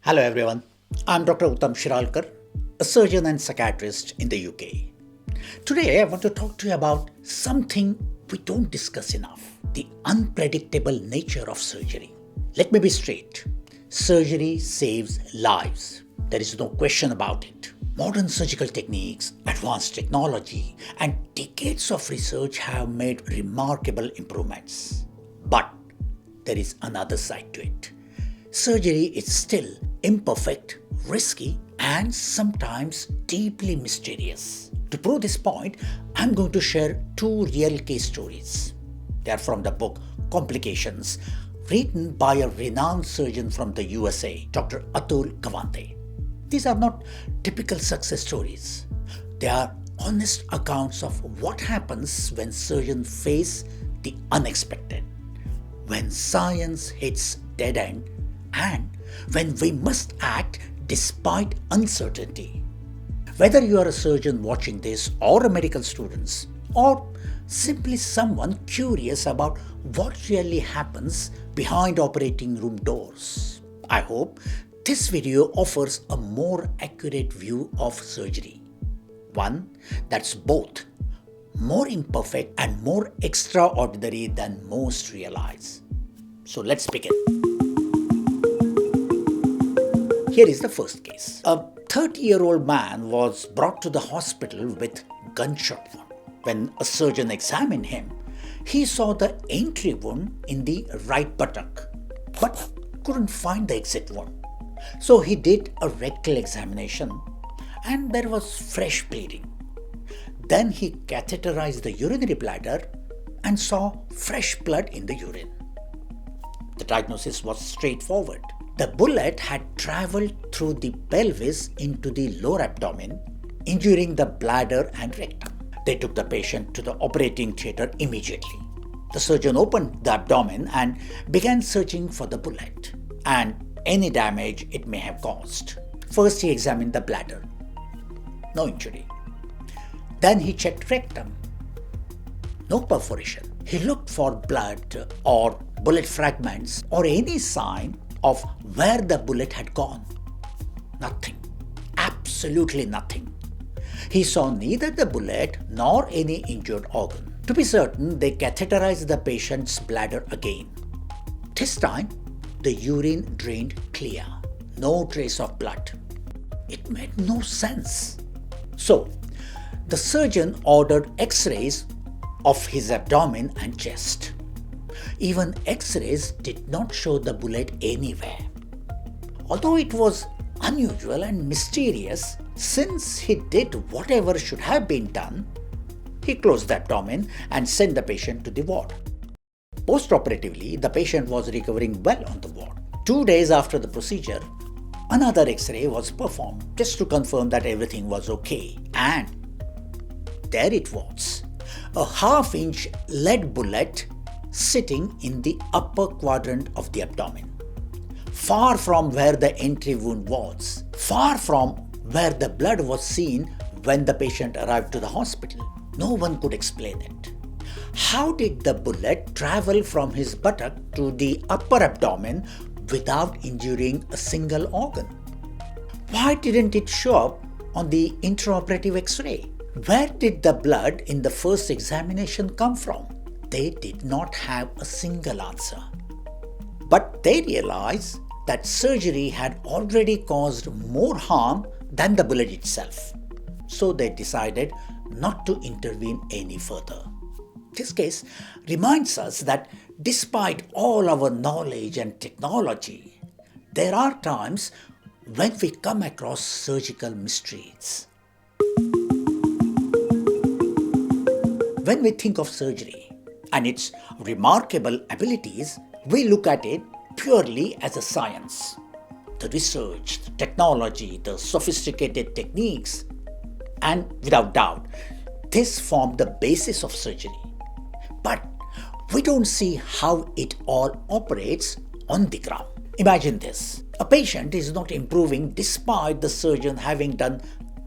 Hello everyone, I'm Dr. Uttam Shiralkar, a surgeon and psychiatrist in the UK. Today I want to talk to you about something we don't discuss enough, the unpredictable nature of surgery. Let me be straight. Surgery saves lives. There is no question about it. Modern surgical techniques, advanced technology, and decades of research have made remarkable improvements. But there is another side to it. Surgery is still imperfect, risky, and sometimes deeply mysterious. To prove this point, I'm going to share two real case stories. They are from the book Complications, written by a renowned surgeon from the USA, Dr. Atul Gawande. These are not typical success stories. They are honest accounts of what happens when surgeons face the unexpected, when science hits dead end, and when we must act despite uncertainty. Whether you are a surgeon watching this, or a medical student, or simply someone curious about what really happens behind operating room doors, I hope this video offers a more accurate view of surgery. One that's both more imperfect and more extraordinary than most realize. So let's begin. Here is the first case. A 30-year-old man was brought to the hospital with gunshot wound. When a surgeon examined him, he saw the entry wound in the right buttock, but couldn't find the exit wound. So he did a rectal examination and there was fresh bleeding. Then he catheterized the urinary bladder and saw fresh blood in the urine. The diagnosis was straightforward. The bullet had traveled through the pelvis into the lower abdomen, injuring the bladder and rectum. They took the patient to the operating theater immediately. The surgeon opened the abdomen and began searching for the bullet and any damage it may have caused. First, he examined the bladder. No injury. Then he checked rectum. No perforation. He looked for blood or bullet fragments or any sign of where the bullet had gone. Nothing. Absolutely nothing. He saw neither the bullet nor any injured organ. To be certain, they catheterized the patient's bladder again. This time, the urine drained clear. No trace of blood. It made no sense. So, the surgeon ordered X-rays of his abdomen and chest. Even X-rays did not show the bullet anywhere. Although it was unusual and mysterious, since he did whatever should have been done, he closed the abdomen and sent the patient to the ward. Post-operatively, the patient was recovering well on the ward. 2 days after the procedure, another X-ray was performed just to confirm that everything was okay. And there it was, a half-inch lead bullet sitting in the upper quadrant of the abdomen, far from where the entry wound was, far from where the blood was seen when the patient arrived to the hospital. No one could explain it. How did the bullet travel from his buttock to the upper abdomen without injuring a single organ? Why didn't it show up on the intraoperative X-ray? Where did the blood in the first examination come from? They did not have a single answer. But they realized that surgery had already caused more harm than the bullet itself. So they decided not to intervene any further. This case reminds us that despite all our knowledge and technology, there are times when we come across surgical mysteries. When we think of surgery and its remarkable abilities, we look at it purely as a science. The research, the technology, the sophisticated techniques, and without doubt, this form the basis of surgery. But we don't see how it all operates on the ground. Imagine this. A patient is not improving despite the surgeon having done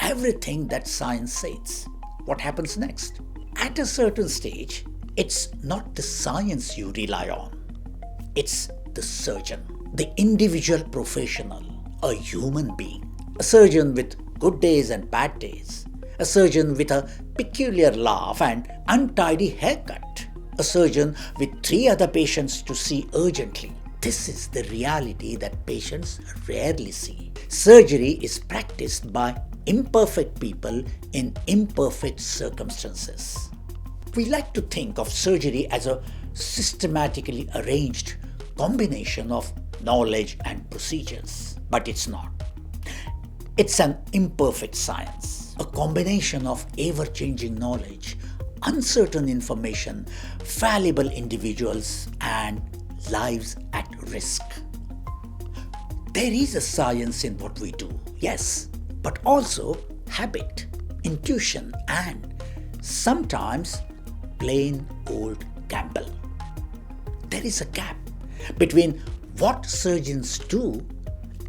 everything that science says. What happens next? At a certain stage, it's not the science you rely on. It's the surgeon, the individual professional a human being, a surgeon with good days and bad days, a surgeon with a peculiar laugh and untidy haircut, a surgeon with 3 other patients to see urgently. This is the reality that patients rarely see. Surgery is practiced by imperfect people in imperfect circumstances. We like to think of surgery as a systematically arranged combination of knowledge and procedures, but it's not. It's an imperfect science, a combination of ever-changing knowledge, uncertain information, fallible individuals, and lives at risk. There is a science in what we do, yes, but also habit, intuition, and sometimes plain old gamble. There is a gap between what surgeons do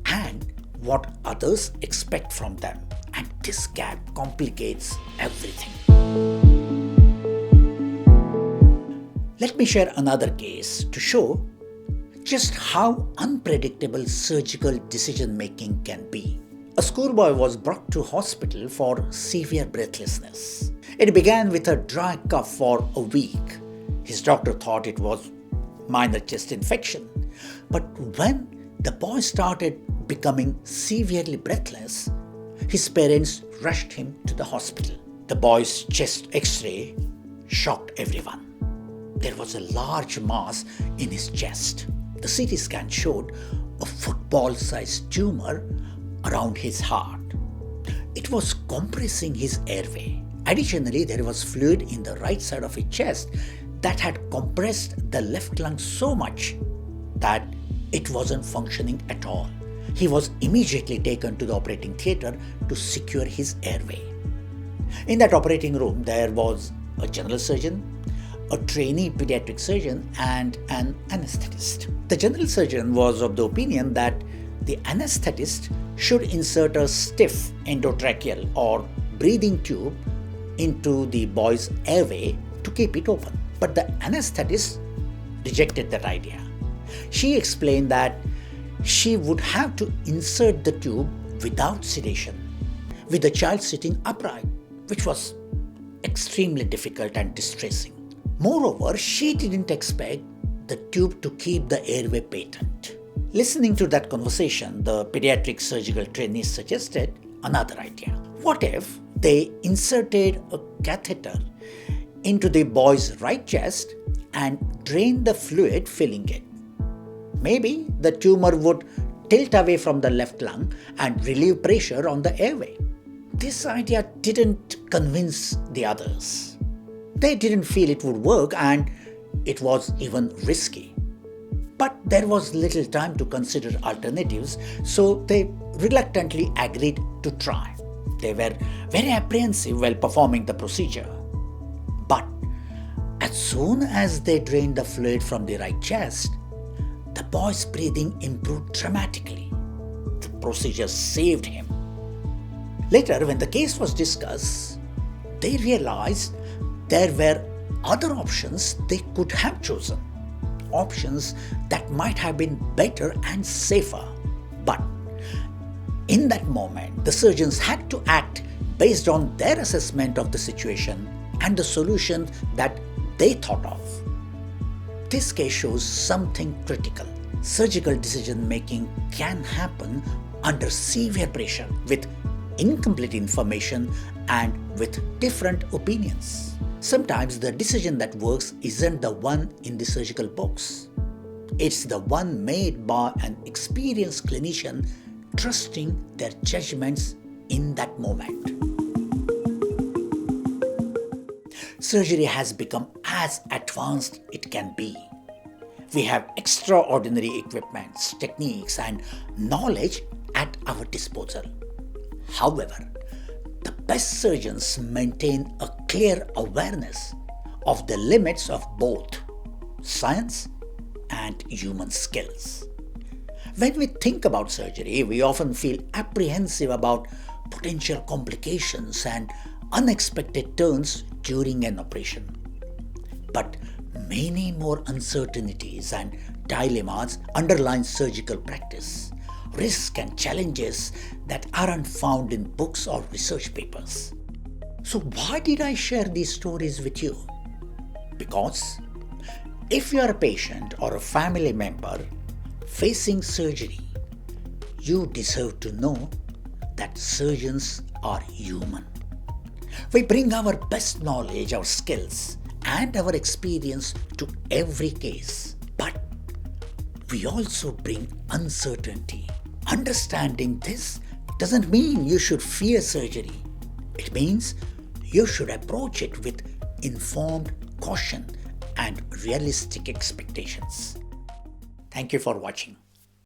and what others expect from them, and this gap complicates everything. Let me share another case to show just how unpredictable surgical decision-making can be. A schoolboy was brought to hospital for severe breathlessness. It began with a dry cough for a week. His doctor thought it was minor chest infection. But when the boy started becoming severely breathless, his parents rushed him to the hospital. The boy's chest X-ray shocked everyone. There was a large mass in his chest. The CT scan showed a football-sized tumor around his heart. It was compressing his airway. Additionally, there was fluid in the right side of his chest that had compressed the left lung so much that it wasn't functioning at all. He was immediately taken to the operating theatre to secure his airway. In that operating room, there was a general surgeon, a trainee pediatric surgeon, and an anesthetist. The general surgeon was of the opinion that the anesthetist should insert a stiff endotracheal or breathing tube into the boy's airway to keep it open. But the anesthetist rejected that idea. She explained that she would have to insert the tube without sedation, with the child sitting upright, which was extremely difficult and distressing. Moreover, she didn't expect the tube to keep the airway patent. Listening to that conversation, the pediatric surgical trainee suggested another idea. What if they inserted a catheter into the boy's right chest and drained the fluid filling it? Maybe the tumor would tilt away from the left lung and relieve pressure on the airway. This idea didn't convince the others. They didn't feel it would work, and it was even risky. But there was little time to consider alternatives, so they reluctantly agreed to try. They were very apprehensive while performing the procedure. But as soon as they drained the fluid from the right chest, the boy's breathing improved dramatically. The procedure saved him. Later, when the case was discussed, they realized there were other options they could have chosen. Options that might have been better and safer. But in that moment, the surgeons had to act based on their assessment of the situation and the solution that they thought of. This case shows something critical. Surgical decision-making can happen under severe pressure, with incomplete information and with different opinions. Sometimes the decision that works isn't the one in the surgical box. It's the one made by an experienced clinician trusting their judgments in that moment. Surgery has become as advanced it can be. We have extraordinary equipments, techniques, and knowledge at our disposal. However, the best surgeons maintain a clear awareness of the limits of both science and human skills. When we think about surgery, we often feel apprehensive about potential complications and unexpected turns during an operation. But many more uncertainties and dilemmas underlie surgical practice. risks and challenges that aren't found in books or research papers. So why did I share these stories with you? Because if you are a patient or a family member facing surgery, you deserve to know that surgeons are human. We bring our best knowledge, our skills, and our experience to every case. But we also bring uncertainty. Understanding this doesn't mean you should fear surgery. It means you should approach it with informed caution and realistic expectations. Thank you for watching.